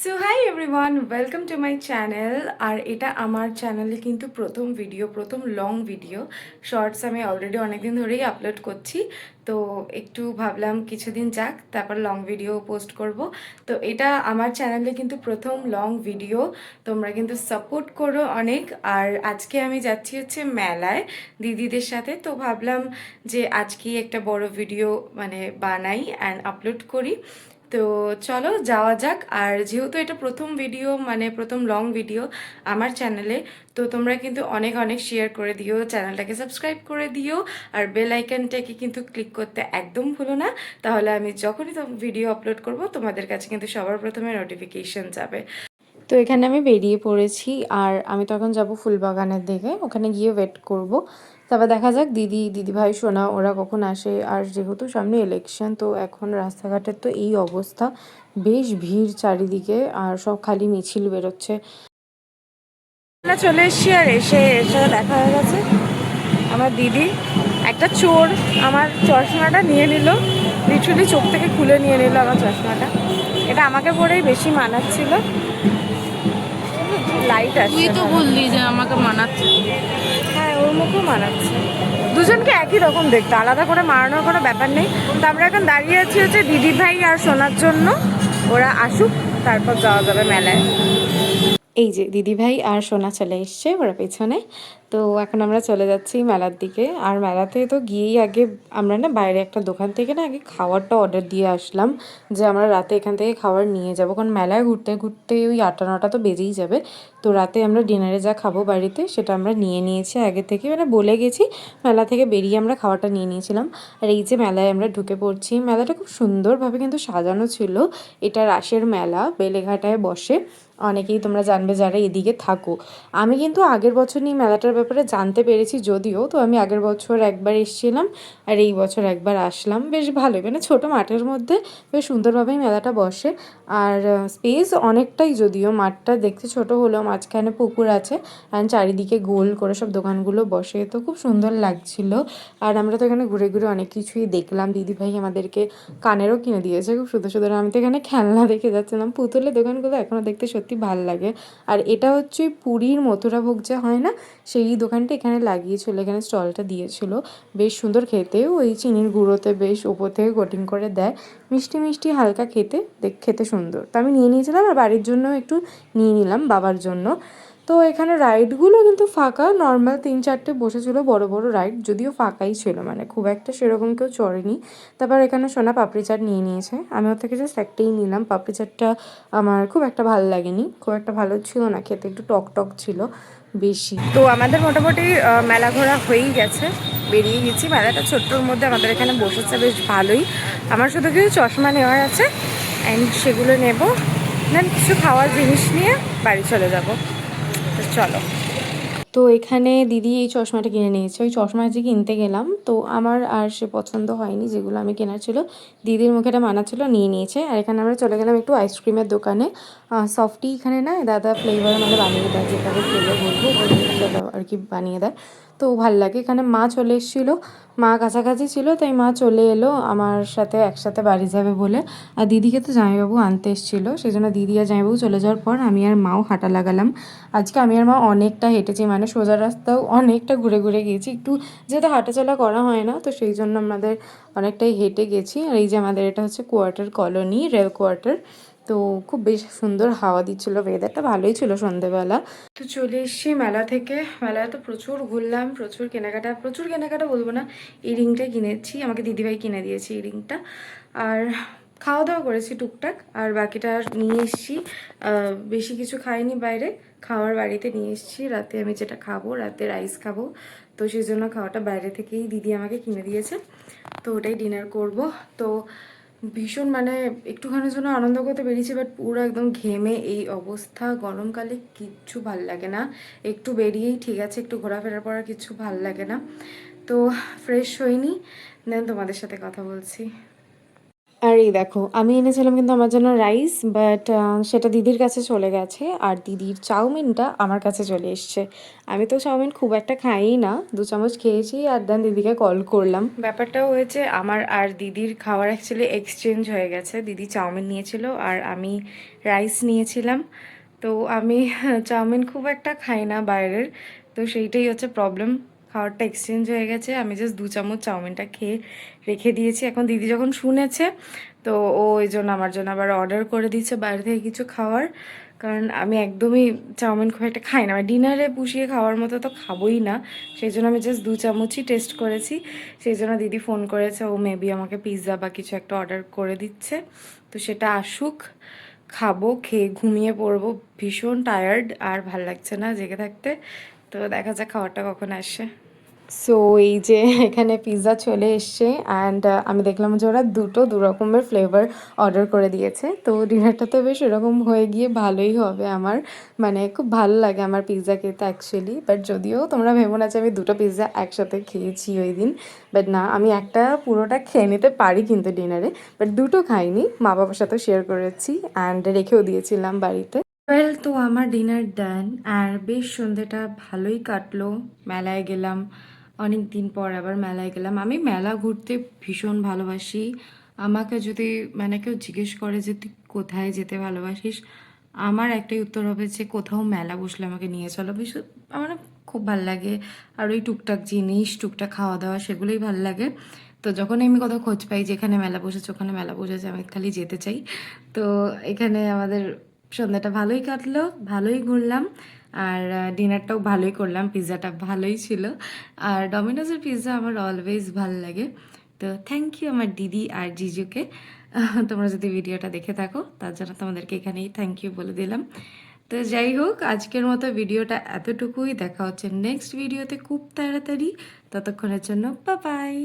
So hi everyone, welcome to my channel. আর এটা আমার চ্যানেলে কিন্তু প্রথম ভিডিও, প্রথম লং ভিডিও। শর্টস আমি অলরেডি অনেকদিন ধরেই আপলোড করছি, তো একটু ভাবলাম কিছুদিন যাক, তারপর লং ভিডিও পোস্ট করব। তো এটা আমার চ্যানেলে কিন্তু প্রথম লং ভিডিও, তোমরা কিন্তু সাপোর্ট করো অনেক। আর আজকে আমি যাচ্ছি হচ্ছে মেলায় দিদিদের সাথে, তো ভাবলাম যে আজকেই একটা বড় ভিডিও মানে বানাই অ্যান্ড আপলোড করি। তো চলো যাওয়া যাক। আর যেহেতু এটা প্রথম ভিডিও, মানে প্রথম লং ভিডিও আমার চ্যানেলে, তো তোমরা কিন্তু অনেক অনেক শেয়ার করে দিও, চ্যানেলটাকে সাবস্ক্রাইব করে দিও, আর বেল আইকনটাকে কিন্তু ক্লিক করতে একদম ভুলো না। তাহলে আমি যখনই ভিডিও আপলোড করব তোমাদের কাছে কিন্তু সবার প্রথমে নোটিফিকেশন যাবে। তো এখানে আমি বেরিয়ে পড়েছি, আর আমি তখন যাব ফুলবাগানের দিকে, ওখানে গিয়ে ওয়েট করব। তারপর দেখা যাক দিদিভাই সোনা ওরা কখন আসে। আর যেহেতু সামনে ইলেকশন, তো এখন রাস্তাঘাটের তো এই অবস্থা, বেশ ভিড় চারিদিকে, আর সব খালি মিছিল বেরোচ্ছে। আমরা চলে এসেছি, আর এসে দেখা হয়ে গেছে আমার দিদি। একটা চোর আমার চশমাটা নিয়ে নিল, লিটারালি চোখ থেকে খুলে নিয়ে নিল আমার চশমাটা। এটা আমাকে পরেই বেশি মানাচ্ছিল। লাইট আছে, তুই তো বললি যে আমাকে মানাচ্ছে। হ্যাঁ ওর মুখেও মানাচ্ছে। দুজনকে একই রকম দেখতে, আলাদা করে মারানোর কোনো ব্যাপার নেই। তো আমরা এখন দাঁড়িয়ে আছি হচ্ছে দিদি ভাই আর শোনার জন্য, ওরা আসুক তারপর যাওয়া যাবে মেলায়। এই যে দিদিভাই আর সোনা চলে এসছে ওরা পেছনে। তো এখন আমরা চলে যাচ্ছি মেলার দিকে। আর মেলাতে তো গিয়েই আগে আমরা না বাইরে একটা দোকান থেকে না আগে খাবারটা অর্ডার দিয়ে আসলাম, যে আমরা রাতে এখান থেকে খাবার নিয়ে যাবো, কারণ মেলায় ঘুরতে ঘুরতে ওই 8টা-9টা তো বেজেই যাবে। তো রাতে আমরা ডিনারে যা খাবো বাড়িতে সেটা আমরা নিয়ে নিয়েছি আগে থেকে, মানে বলে গেছি। মেলা থেকে বেরিয়ে আমরা খাবারটা নিয়ে নিয়েছিলাম। আর এই যে মেলায় আমরা ঢুকে পড়ছি, মেলাটা খুব সুন্দরভাবে কিন্তু সাজানো ছিল। এটা রাসের মেলা, বেলেঘাটায় বসে। অনেকেই তোমরা জানবে যারা এদিকে থাকো। আমি কিন্তু আগের বছর নিয়ে মেলাটার ব্যাপারে জানতে পেরেছি যদিও, তো আমি আগের বছর একবার এসেছিলাম আর এই বছর একবার আসলাম। বেশ ভালোই, মানে ছোটো মাঠের মধ্যে বেশ সুন্দরভাবেই মেলাটা বসে। আর স্পেস অনেকটাই, যদিও মাঠটা দেখতে ছোট হলেও মাঝখানে পুকুর আছে, আর চারিদিকে গোল করে সব দোকানগুলো বসে, তো খুব সুন্দর লাগছিল। আর আমরা তো এখানে ঘুরে ঘুরে অনেক কিছুই দেখলাম। দিদিভাই আমাদেরকে কানেরও কিনে দিয়েছে খুব সুন্দর সুন্দর। আমি তো এখানে খেলনা দেখে যাচ্ছিলাম, পুতুলের দোকানগুলো এখনও দেখতে সত্যি ভাল লাগে। আর এটা হচ্ছে পুরীর মথুরা ভোগ যা হয় না, সেই দোকানটা এখানে লাগিয়েছিল, এখানে স্টলটা দিয়েছিল। বেশ সুন্দর খেতেও, ওই চিনির গুঁড়োতে বেশ ওপর থেকে কোটিং করে দেয়, মিষ্টি মিষ্টি হালকা খেতে, খেতে সুন্দর। তো আমি নিয়ে নিয়েছিলাম, আর বাড়ির জন্য একটু নিয়ে নিলাম বাবার জন্য। তো এখানে রাইডগুলো কিন্তু ফাঁকা, নর্মাল 3-4টে বসেছিল বড় বড় রাইড, যদিও ফাঁকাই ছিল, মানে খুব একটা সেরকম কেউ চড়েনি। তারপর এখানে সোনা পাপড়ি চাট নিয়ে নিয়েছে, আমি ওর থেকে জাস্ট একটাই নিলাম। পাপড়ি চাটটা আমার খুব একটা ভালো লাগেনি, খুব একটা ভালো ছিল না খেতে, একটু টক টক ছিল বেশি। তো আমাদের মোটামুটি মেলা ঘোরা হয়েই গেছে, বেরিয়ে গেছি। মেলাটা ছোট্টর মধ্যে আমাদের এখানে বসেছে বেশ ভালোই। আমার শুধু কিছু চশমা নেওয়ার আছে, অ্যান্ড সেগুলো নেব, দেন কিছু খাওয়ার জিনিস নিয়ে বাড়ি চলে যাব। তো চলো। তো এখানে দিদি এই চশমাটা কিনে নিয়েছে। ওই চশমা যে কিনতে গেলাম, তো আমার আর সে পছন্দ হয়নি, যেগুলো আমি কেনার ছিল দিদির মুখে এটা মানাচ্ছিল, নিয়ে নিয়েছে। আর এখানে আমরা চলে গেলাম একটু আইসক্রিমের দোকানে। সফটি এখানে না দাদা ফ্লেভার মানে বানিয়ে দেয়, যেটাকে ফ্লেভার বলবো দাদা আর কি বানিয়ে দেয়, তো ভাল লাগে। এখানে মা চলে এসেছিলো, মা কাছাকাছি ছিল, তাই মা চলে এলো আমার সাথে একসাথে বাড়ি যাবে বলে। আর দিদিকে তো জামাইবাবু আনতে এসেছিলো, সেই জন্য দিদি আর জামাইবাবু চলে যাওয়ার পর আমি আর মাও হাঁটা লাগালাম। আজকে আমি আর মা অনেকটা হেঁটেছি, মানে সোজা রাস্তাও অনেকটা ঘুরে ঘুরে গিয়েছি, একটু যেহেতু হাঁটাচলা করা হয় না, তো সেই জন্য আমাদের অনেকটাই হেঁটে গেছি। আর এই যে আমাদের এটা হচ্ছে কোয়ার্টার কলোনি, রেল কোয়ার্টার। তো খুব বেশ সুন্দর হাওয়া দিচ্ছিলো, ওয়েদারটা ভালোই ছিল সন্ধেবেলা। তো চলে এসেছি মেলা থেকে। মেলায় তো প্রচুর ঘুরলাম, প্রচুর কেনাকাটা বলবো না, এই রিংটাই কিনেছি, আমাকে দিদিভাই কিনে দিয়েছে এই রিংটা। আর খাওয়া দাওয়া করেছি টুকটাক, আর বাকিটা নিয়ে এসেছি। বেশি কিছু খাইনি বাইরে, খাওয়ার বাড়িতে নিয়ে এসেছি। রাতে আমি যেটা খাবো, রাতে রাইস খাবো, তো সেই জন্য খাওয়াটা বাইরে থেকেই দিদি আমাকে কিনে দিয়েছে, তো ওটাই ডিনার করব। তো ভীষণ মানে একটুখানির জন্য আনন্দ করতে বেরিয়েছি, বাট পুরো একদম ঘেমে এই অবস্থা। গরমকালে কিচ্ছু ভাল লাগে না, একটু বেরিয়েই ঠিক আছে, একটু ঘোরাফেরার পর আর কিচ্ছু ভাল লাগে না। তো ফ্রেশ হইনি, দেন তোমাদের সাথে কথা বলছি। আর এই দেখো আমি এনেছিলাম কিন্তু আমার জন্য রাইস, বাট সেটা দিদির কাছে চলে গেছে, আর দিদির চাউমিনটা আমার কাছে চলে এসছে। আমি তো চাউমিন খুব একটা খাইই না, 2 চামচ খেয়েছি আর দেন দিদিকে কল করলাম। ব্যাপারটা হয়েছে আমার আর দিদির খাওয়ার অ্যাকচুয়ালি এক্সচেঞ্জ হয়ে গেছে। দিদি চাউমিন নিয়েছিল আর আমি রাইস নিয়েছিলাম। তো আমি চাউমিন খুব একটা খাই না বাইরের, তো সেইটাই হচ্ছে প্রবলেম। খাবারটা এক্সচেঞ্জ হয়ে গেছে, আমি জাস্ট 2 চামচ চাউমিনটা খেয়ে রেখে দিয়েছি। এখন দিদি যখন শুনেছে তো ও ওই জন্য আমার জন্য আবার অর্ডার করে দিচ্ছে বাইরে থেকে কিছু খাওয়ার, কারণ আমি একদমই চাউমিন খুব একটা খাই না, ডিনারে পুষিয়ে খাওয়ার মতো তো খাবোই না। সেই জন্য আমি জাস্ট 2 চামচই টেস্ট করেছি। সেই জন্য দিদি ফোন করেছে, ও মেবি আমাকে পিৎজা বা কিছু একটা অর্ডার করে দিচ্ছে। তো সেটা আসুক, খাবো, খেয়ে ঘুমিয়ে পড়বো। ভীষণ টায়ার্ড, আর ভাল লাগছে না জেগে থাকতে। তো দেখা যাক খাবারটা কখন আসে। সো এই যে এখানে পিৎজা চলে এসছে, অ্যান্ড আমি দেখলাম যে ওরা দু রকমের ফ্লেভার অর্ডার করে দিয়েছে। তো ডিনারটা তো বেশ এরকম হয়ে গিয়ে ভালোই হবে আমার, মানে খুব ভালো লাগে আমার পিৎজা খেতে অ্যাকচুয়ালি। বাট যদিও তোমরা ভেবো না যে আমি 2টো পিৎজা একসাথে খেয়েছি ওই দিন, বাট না, আমি একটা পুরোটা খেয়ে নিতে পারি কিন্তু ডিনারে, বাট 2টো খাইনি, মা বাবার সাথেও শেয়ার করেছি অ্যান্ড রেখেও দিয়েছিলাম বাড়িতে। ওয়েল, তো আমার ডিনার ডান, আর বেশ সন্ধ্যেটা ভালোই কাটলো। মেলায় গেলাম, অনেক দিন পর আবার মেলায় গেলাম। আমি মেলা ঘুরতে ভীষণ ভালোবাসি। আমাকে যদি মানে কেউ জিজ্ঞেস করে যে তুই কোথায় যেতে ভালোবাসিস, আমার একটাই উত্তর হবে যে কোথাও মেলা বসলে আমাকে নিয়ে চলো। ভীষণ আমার না খুব ভালো লাগে। আর ওই টুকটাক জিনিস, টুকটাক খাওয়া দাওয়া, সেগুলোই ভালো লাগে। তো যখন আমি কোথাও খোঁজ পাই যেখানে মেলা বসেছে, ওখানে মেলা বসেছে, আমি খালি যেতে চাই। তো এখানে আমাদের সন্ধ্যাটা ভালোই কাটলো, ভালোই ঘুরলাম, আর ডিনারটাও ভালোই করলাম। পিৎজাটা ভালোই ছিল, আর ডমিনোজের পিৎজা আমার অলওয়েজ ভালো লাগে। তো থ্যাংক ইউ আমার দিদি আর জিজুকে। তোমরা যদি ভিডিওটা দেখে থাকো তার জন্য তোমাদেরকে এখানেই থ্যাংক ইউ বলে দিলাম। তো যাই হোক, আজকের মতো ভিডিওটা এতটুকুই। দেখা হচ্ছে নেক্সট ভিডিওতে খুব তাড়াতাড়ি। ততক্ষণের জন্য বাই বাই।